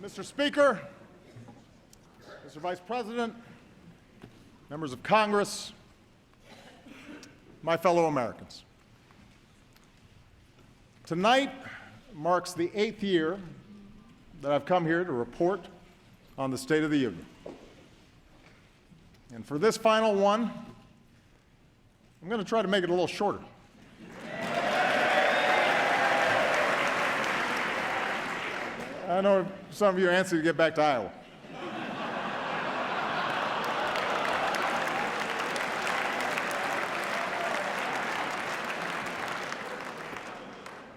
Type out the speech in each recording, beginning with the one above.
Mr. Speaker, Mr. Vice President, members of Congress, my fellow Americans. Tonight marks the 8th year that I've come here to report on the State of the Union. And for this final one, I'm going to try to make it a little shorter. I know some of you are anxious to get back to Iowa.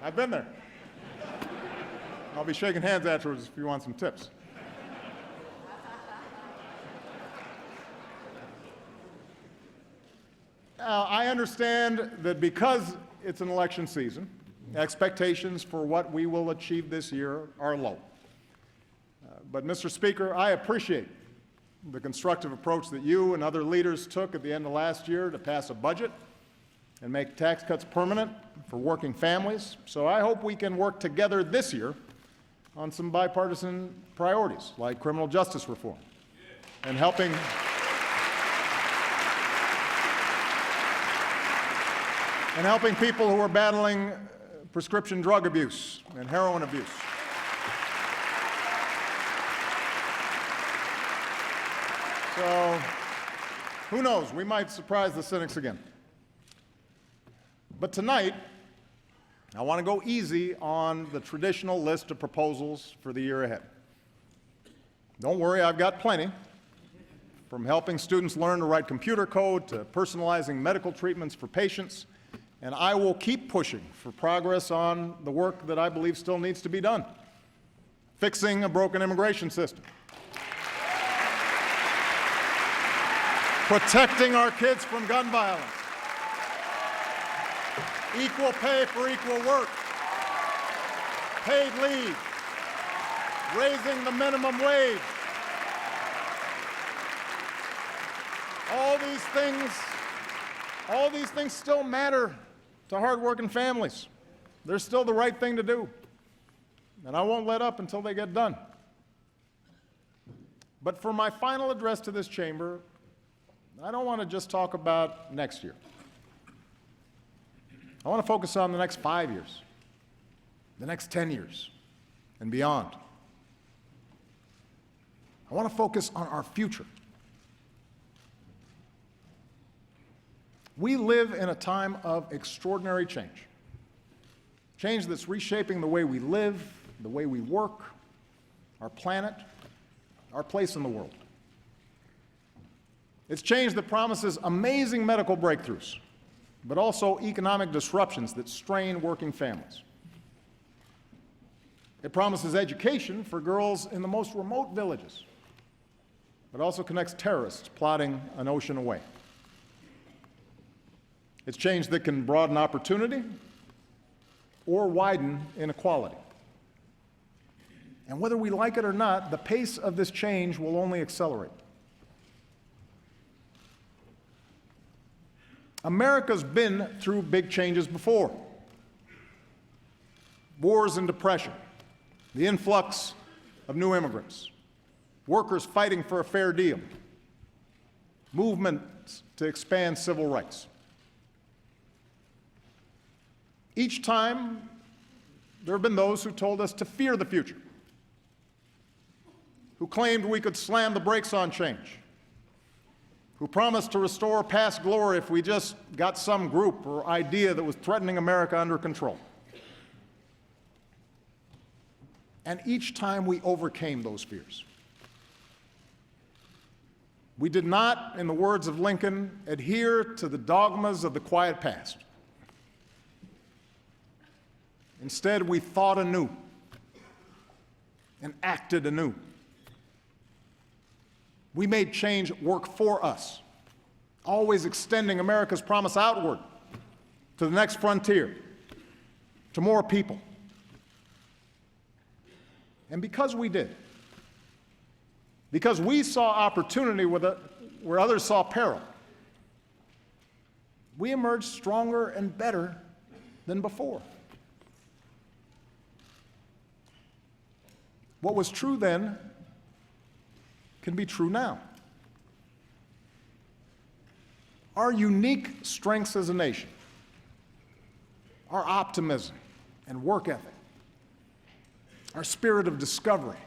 I've been there. I'll be shaking hands afterwards if you want some tips. I understand that because it's an election season, expectations for what we will achieve this year are low. But, Mr. Speaker, I appreciate the constructive approach that you and other leaders took at the end of last year to pass a budget and make tax cuts permanent for working families. So I hope we can work together this year on some bipartisan priorities like criminal justice reform and helping people who are battling prescription drug abuse and heroin abuse. So, who knows? We might surprise the cynics again. But tonight, I want to go easy on the traditional list of proposals for the year ahead. Don't worry, I've got plenty. From helping students learn to write computer code to personalizing medical treatments for patients. And I will keep pushing for progress on the work that I believe still needs to be done. Fixing a broken immigration system. Protecting our kids from gun violence. Equal pay for equal work. Paid leave. Raising the minimum wage. All these things still matter to hardworking families. They're still the right thing to do. And I won't let up until they get done. But for my final address to this chamber, I don't want to just talk about next year. I want to focus on the next 5 years, the next 10 years, and beyond. I want to focus on our future. We live in a time of extraordinary change. Change that's reshaping the way we live, the way we work, our planet, our place in the world. It's change that promises amazing medical breakthroughs, but also economic disruptions that strain working families. It promises education for girls in the most remote villages, but also connects terrorists plotting an ocean away. It's change that can broaden opportunity or widen inequality. And whether we like it or not, the pace of this change will only accelerate. America's been through big changes before. Wars and depression, the influx of new immigrants, workers fighting for a fair deal, movements to expand civil rights. Each time, there have been those who told us to fear the future, who claimed we could slam the brakes on change, who promised to restore past glory if we just got some group or idea that was threatening America under control. And each time we overcame those fears. We did not, in the words of Lincoln, adhere to the dogmas of the quiet past. Instead, we thought anew and acted anew. We made change work for us, always extending America's promise outward to the next frontier, to more people. And because we did, because we saw opportunity where others saw peril, we emerged stronger and better than before. What was true then can be true now. Our unique strengths as a nation, our optimism and work ethic, our spirit of discovery,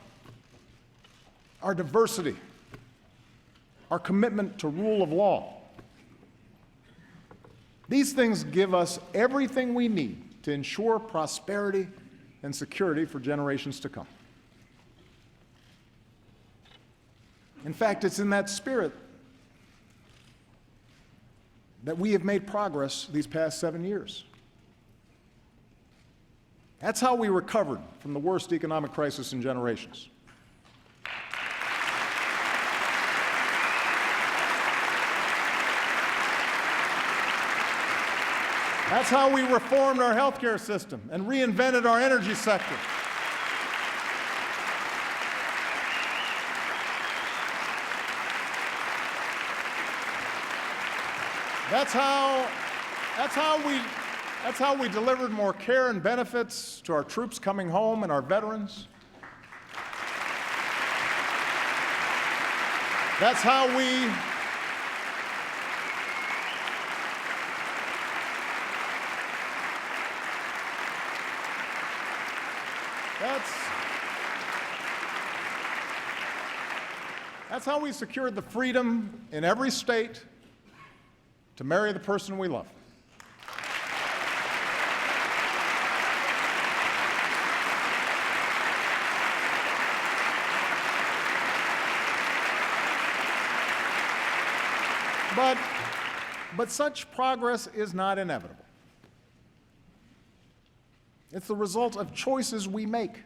our diversity, our commitment to rule of law. These things give us everything we need to ensure prosperity and security for generations to come. In fact, it's in that spirit that we have made progress these past 7 years. That's how we recovered from the worst economic crisis in generations. That's how we reformed our healthcare system and reinvented our energy sector. That's how we delivered more care and benefits to our troops coming home and our veterans. That's how we That's how we secured the freedom in every state to marry the person we love. But such progress is not inevitable. It's the result of choices we make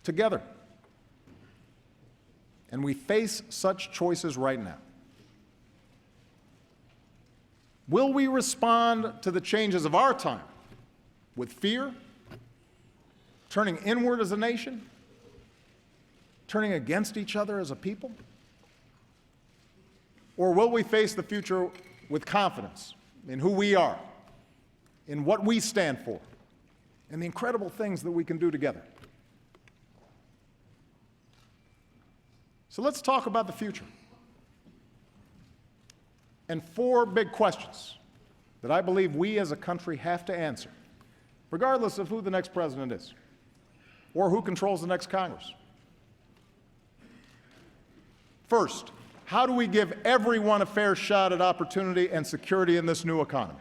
together. And we face such choices right now. Will we respond to the changes of our time with fear, turning inward as a nation, turning against each other as a people? Or will we face the future with confidence in who we are, in what we stand for, and the incredible things that we can do together? So let's talk about the future. And 4 big questions that I believe we as a country have to answer, regardless of who the next president is or who controls the next Congress. First, how do we give everyone a fair shot at opportunity and security in this new economy?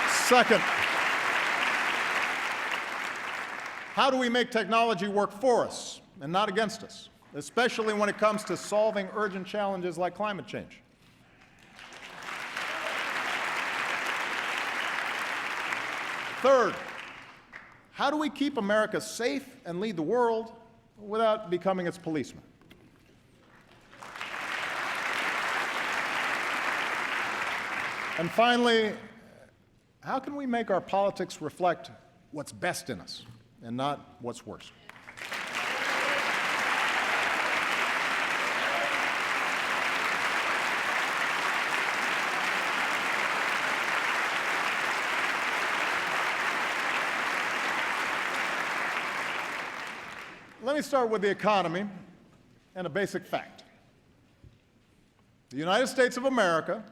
Second, how do we make technology work for us and not against us, especially when it comes to solving urgent challenges like climate change? Third, how do we keep America safe and lead the world without becoming its policeman? And finally, how can we make our politics reflect what's best in us and not what's worse? Let me start with the economy and a basic fact. The United States of America,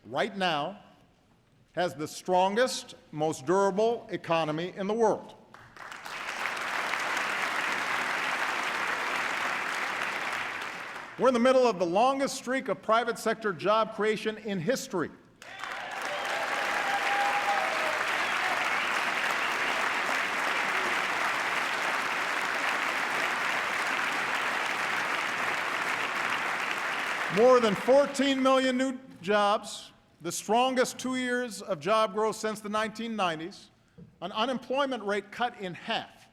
right now, has the strongest, most durable economy in the world. We're in the middle of the longest streak of private sector job creation in history. More than 14 million new jobs, the strongest 2 years of job growth since the 1990s, an unemployment rate cut in half.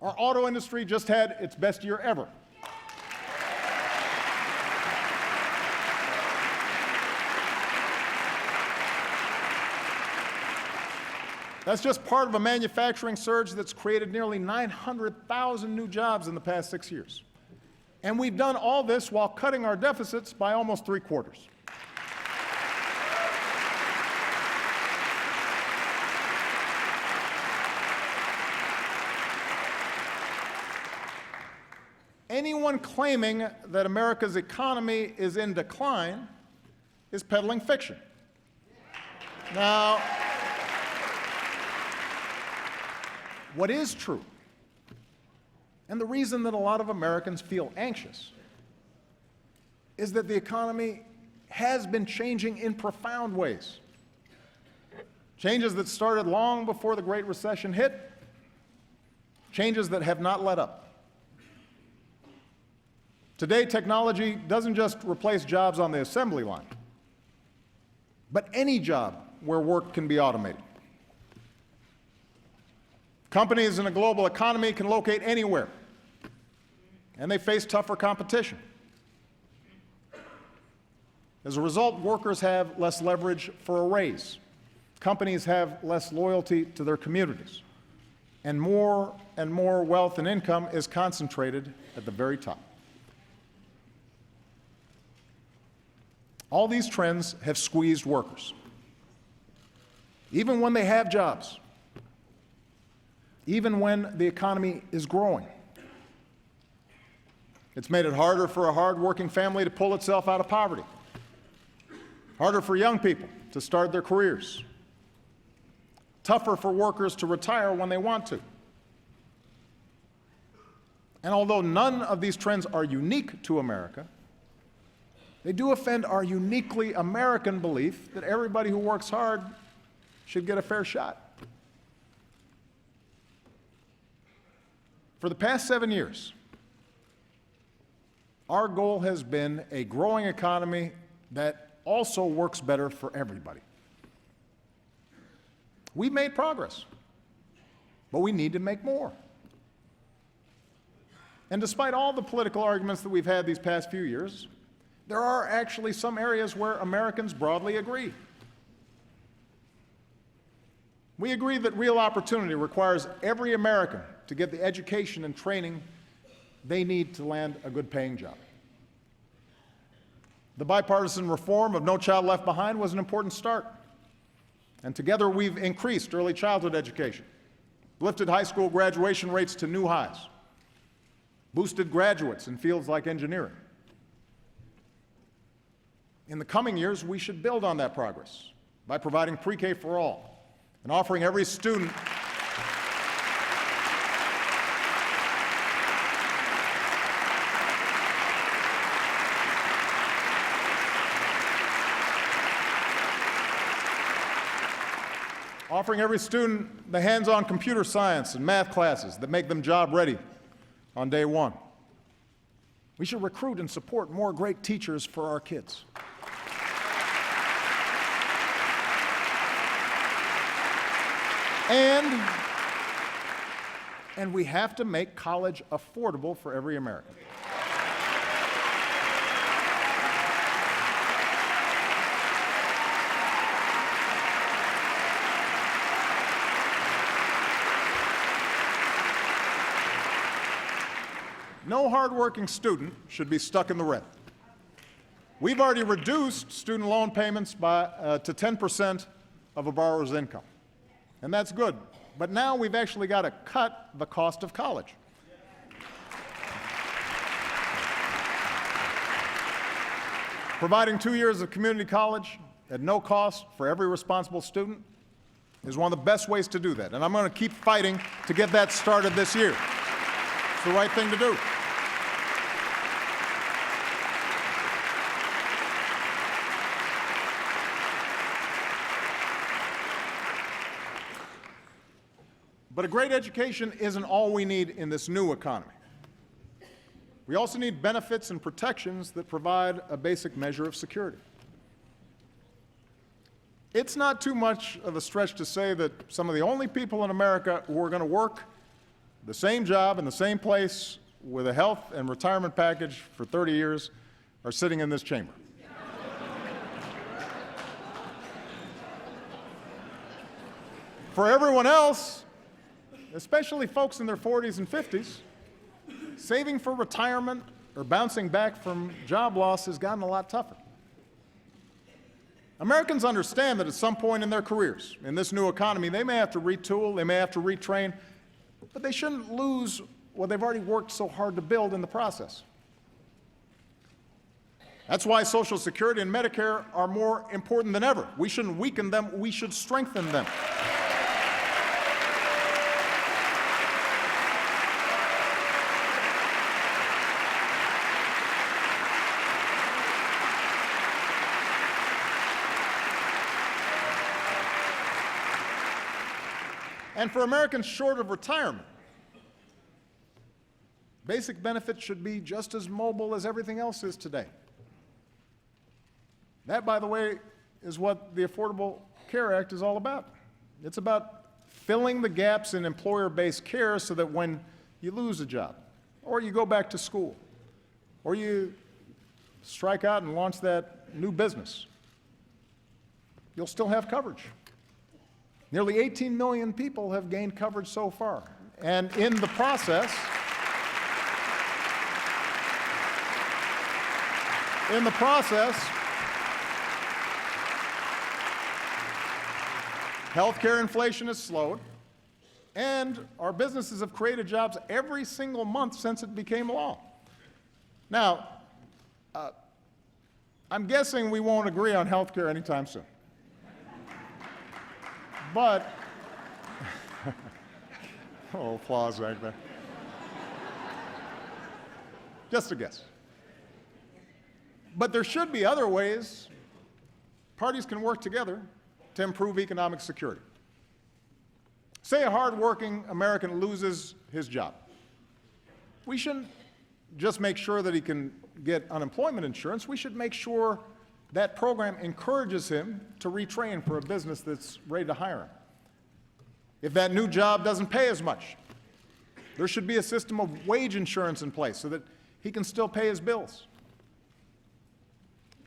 Our auto industry just had its best year ever. That's just part of a manufacturing surge that's created nearly 900,000 new jobs in the past 6 years. And we've done all this while cutting our deficits by almost 3/4. anyone claiming that America's economy is in decline is peddling fiction. Now, what is true, and the reason that a lot of Americans feel anxious, is that the economy has been changing in profound ways. Changes that started long before the Great Recession hit, changes that have not let up. Today, technology doesn't just replace jobs on the assembly line, but any job where work can be automated. Companies in a global economy can locate anywhere, and they face tougher competition. As a result, workers have less leverage for a raise. Companies have less loyalty to their communities. And more wealth and income is concentrated at the very top. All these trends have squeezed workers. Even when they have jobs, even when the economy is growing. It's made it harder for a hard-working family to pull itself out of poverty, harder for young people to start their careers, tougher for workers to retire when they want to. And although none of these trends are unique to America, they do offend our uniquely American belief that everybody who works hard should get a fair shot. For the past 7 years, our goal has been a growing economy that also works better for everybody. We've made progress, but we need to make more. And despite all the political arguments that we've had these past few years, there are actually some areas where Americans broadly agree. We agree that real opportunity requires every American to get the education and training they need to land a good-paying job. The bipartisan reform of No Child Left Behind was an important start. And together we've increased early childhood education, lifted high school graduation rates to new highs, boosted graduates in fields like engineering. In the coming years, we should build on that progress by providing pre-K for all and offering every student the hands-on computer science and math classes that make them job-ready on day one. We should recruit and support more great teachers for our kids. And we have to make college affordable for every American. No hardworking student should be stuck in the red. We've already reduced student loan payments to 10% of a borrower's income, and that's good. But now we've actually got to cut the cost of college. Providing 2 years of community college at no cost for every responsible student is one of the best ways to do that, and I'm going to keep fighting to get that started this year. It's the right thing to do. But a great education isn't all we need in this new economy. We also need benefits and protections that provide a basic measure of security. It's not too much of a stretch to say that some of the only people in America who are going to work the same job in the same place with a health and retirement package for 30 years are sitting in this chamber. For everyone else, especially folks in their 40s and 50s, saving for retirement or bouncing back from job loss has gotten a lot tougher. Americans understand that at some point in their careers, in this new economy, they may have to retool, they may have to retrain, but they shouldn't lose what they've already worked so hard to build in the process. That's why Social Security and Medicare are more important than ever. We shouldn't weaken them, we should strengthen them. And for Americans short of retirement, basic benefits should be just as mobile as everything else is today. That, by the way, is what the Affordable Care Act is all about. It's about filling the gaps in employer-based care so that when you lose a job, or you go back to school, or you strike out and launch that new business, you'll still have coverage. Nearly 18 million people have gained coverage so far. And in the process, healthcare inflation has slowed, and our businesses have created jobs every single month since it became law. Now, I'm guessing we won't agree on healthcare anytime soon. But, oh, applause back there. Just a guess. But there should be other ways parties can work together to improve economic security. Say a hardworking American loses his job. We shouldn't just make sure that he can get unemployment insurance. We should make sure that program encourages him to retrain for a business that's ready to hire him. If that new job doesn't pay as much, there should be a system of wage insurance in place so that he can still pay his bills.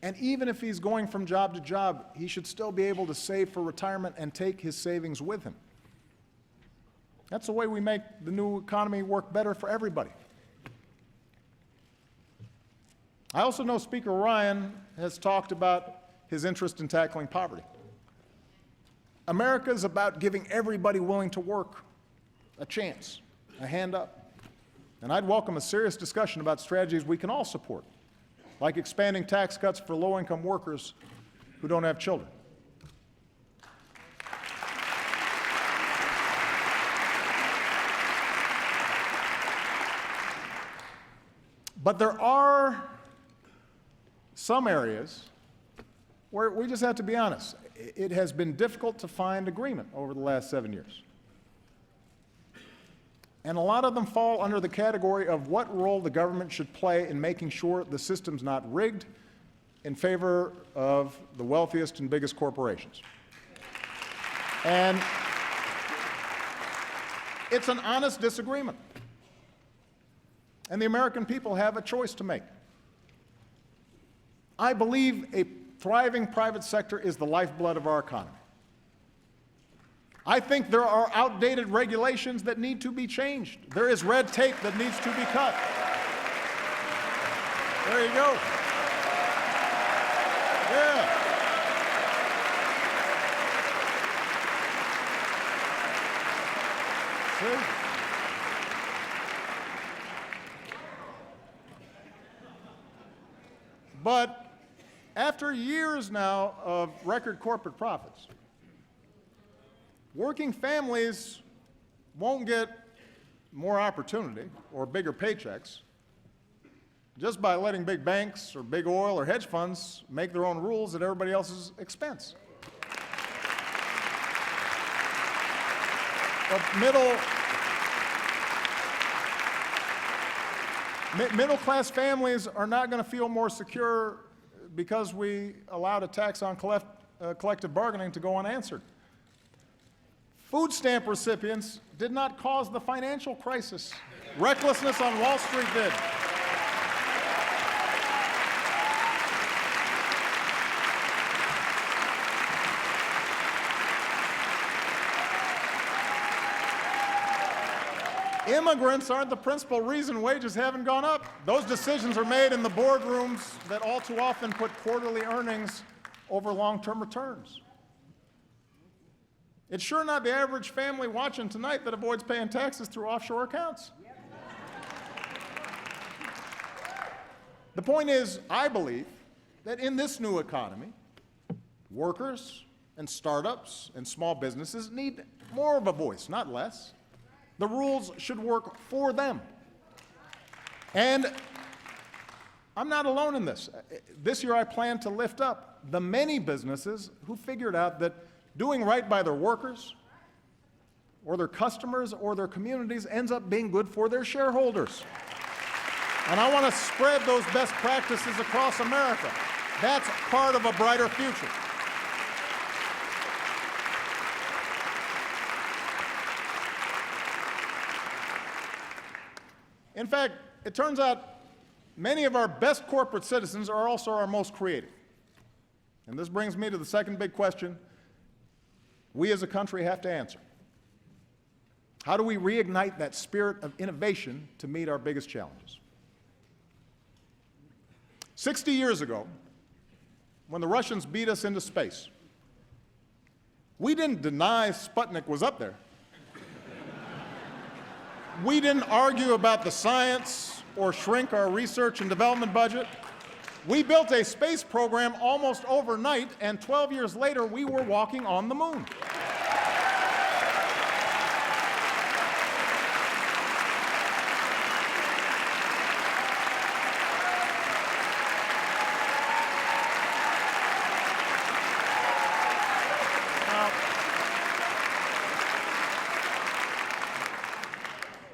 And even if he's going from job to job, he should still be able to save for retirement and take his savings with him. That's the way we make the new economy work better for everybody. I also know Speaker Ryan has talked about his interest in tackling poverty. America is about giving everybody willing to work a chance, a hand up. And I'd welcome a serious discussion about strategies we can all support, like expanding tax cuts for low-income workers who don't have children. But there are some areas where we just have to be honest. It has been difficult to find agreement over the last 7 years. And a lot of them fall under the category of what role the government should play in making sure the system's not rigged in favor of the wealthiest and biggest corporations. And it's an honest disagreement. And the American people have a choice to make. I believe a thriving private sector is the lifeblood of our economy. I think there are outdated regulations that need to be changed. There is red tape that needs to be cut. There you go. Yeah. See? But after years now of record corporate profits, working families won't get more opportunity or bigger paychecks just by letting big banks or big oil or hedge funds make their own rules at everybody else's expense. But middle-class families are not going to feel more secure because we allowed a tax on collective bargaining to go unanswered. Food stamp recipients did not cause the financial crisis. Recklessness on Wall Street did. Immigrants aren't the principal reason wages haven't gone up. Those decisions are made in the boardrooms that all too often put quarterly earnings over long-term returns. It's sure not the average family watching tonight that avoids paying taxes through offshore accounts. The point is, I believe that in this new economy, workers and startups and small businesses need more of a voice, not less. The rules should work for them. And I'm not alone in this. This year I plan to lift up the many businesses who figured out that doing right by their workers or their customers or their communities ends up being good for their shareholders. And I want to spread those best practices across America. That's part of a brighter future. In fact, it turns out many of our best corporate citizens are also our most creative. And this brings me to the second big question we as a country have to answer. How do we reignite that spirit of innovation to meet our biggest challenges? 60 years ago, when the Russians beat us into space, we didn't deny Sputnik was up there. We didn't argue about the science or shrink our research and development budget. We built a space program almost overnight, and 12 years later, we were walking on the moon.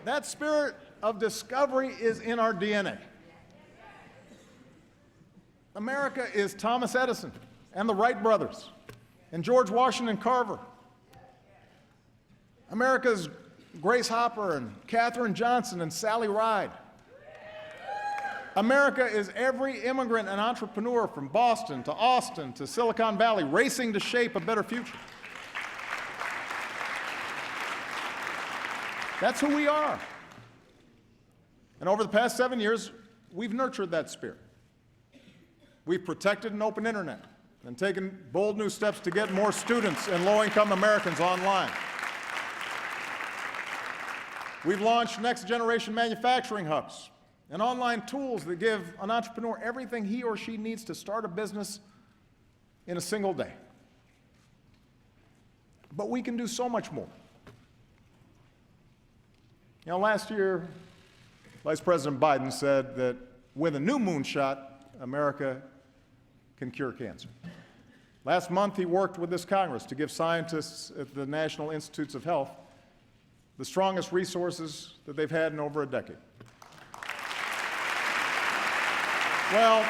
That spirit of discovery is in our DNA. America is Thomas Edison and the Wright brothers and George Washington Carver. America is Grace Hopper and Katherine Johnson and Sally Ride. America is every immigrant and entrepreneur from Boston to Austin to Silicon Valley racing to shape a better future. That's who we are. And over the past 7 years, we've nurtured that spirit. We've protected an open internet and taken bold new steps to get more students and low-income Americans online. We've launched next-generation manufacturing hubs and online tools that give an entrepreneur everything he or she needs to start a business in a single day. But we can do so much more. You know, last year, Vice President Biden said that with a new moonshot, America can cure cancer. Last month, he worked with this Congress to give scientists at the National Institutes of Health the strongest resources that they've had in over a decade. Well,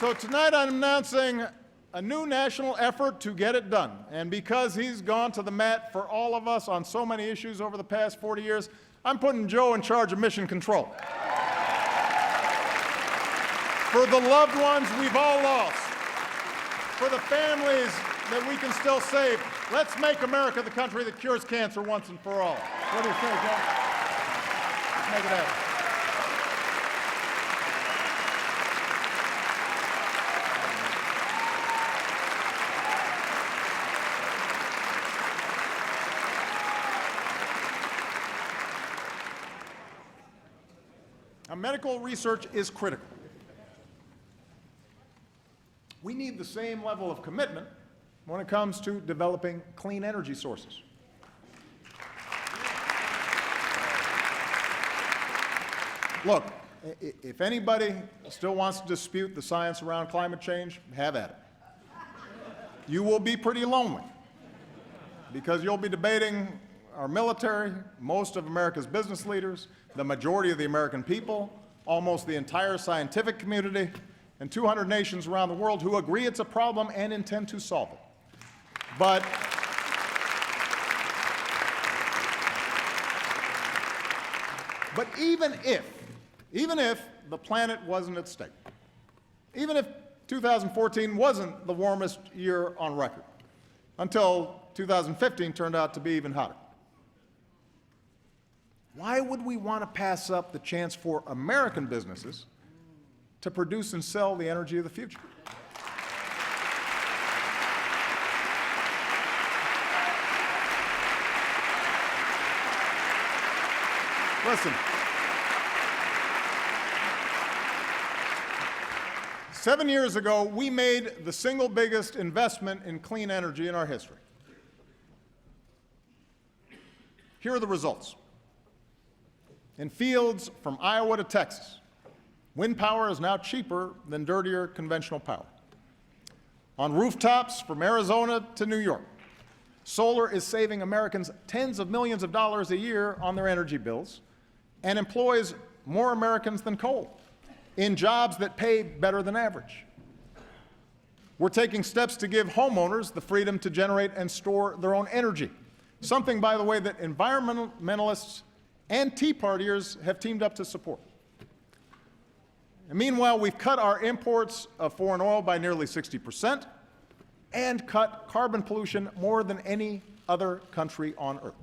So tonight I'm announcing a new national effort to get it done. And because he's gone to the mat for all of us on so many issues over the past 40 years, I'm putting Joe in charge of mission control. For the loved ones we've all lost, for the families that we can still save, let's make America the country that cures cancer once and for all. What do you say, Joe? Let's make it happen. Now, medical research is critical. We need the same level of commitment when it comes to developing clean energy sources. Look, if anybody still wants to dispute the science around climate change, have at it. You will be pretty lonely because you'll be debating our military, most of America's business leaders, the majority of the American people, almost the entire scientific community, and 200 nations around the world who agree it's a problem and intend to solve it. But even if the planet wasn't at stake, even if 2014 wasn't the warmest year on record, until 2015 turned out to be even hotter, why would we want to pass up the chance for American businesses to produce and sell the energy of the future. Listen, 7 years ago, we made the single biggest investment in clean energy in our history. Here are the results. In fields from Iowa to Texas, wind power is now cheaper than dirtier conventional power. On rooftops from Arizona to New York, solar is saving Americans tens of millions of dollars a year on their energy bills and employs more Americans than coal in jobs that pay better than average. We're taking steps to give homeowners the freedom to generate and store their own energy, something, by the way, that environmentalists and Tea Partiers have teamed up to support. And meanwhile, we've cut our imports of foreign oil by nearly 60% and cut carbon pollution more than any other country on earth.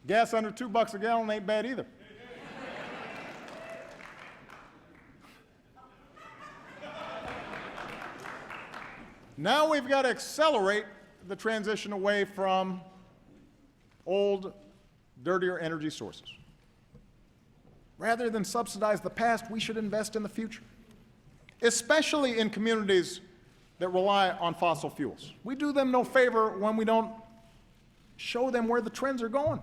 Gas under $2 a gallon ain't bad either. Now we've got to accelerate the transition away from old, dirtier energy sources. Rather than subsidize the past, we should invest in the future, especially in communities that rely on fossil fuels. We do them no favor when we don't show them where the trends are going.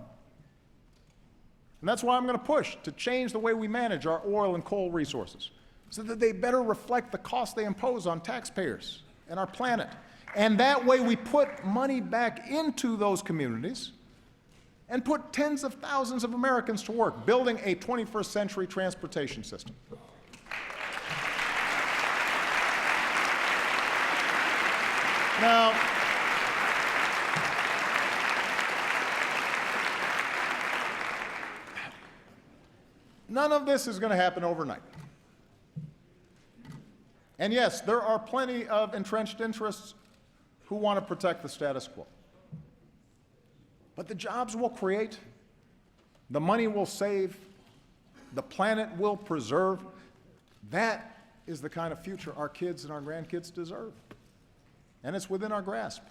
And that's why I'm going to push to change the way we manage our oil and coal resources so that they better reflect the cost they impose on taxpayers and our planet. And that way we put money back into those communities and put tens of thousands of Americans to work building a 21st century transportation system. Now, none of this is going to happen overnight. And yes, there are plenty of entrenched interests who want to protect the status quo. But the jobs we'll create, the money we'll save, the planet we'll preserve, that is the kind of future our kids and our grandkids deserve. And it's within our grasp.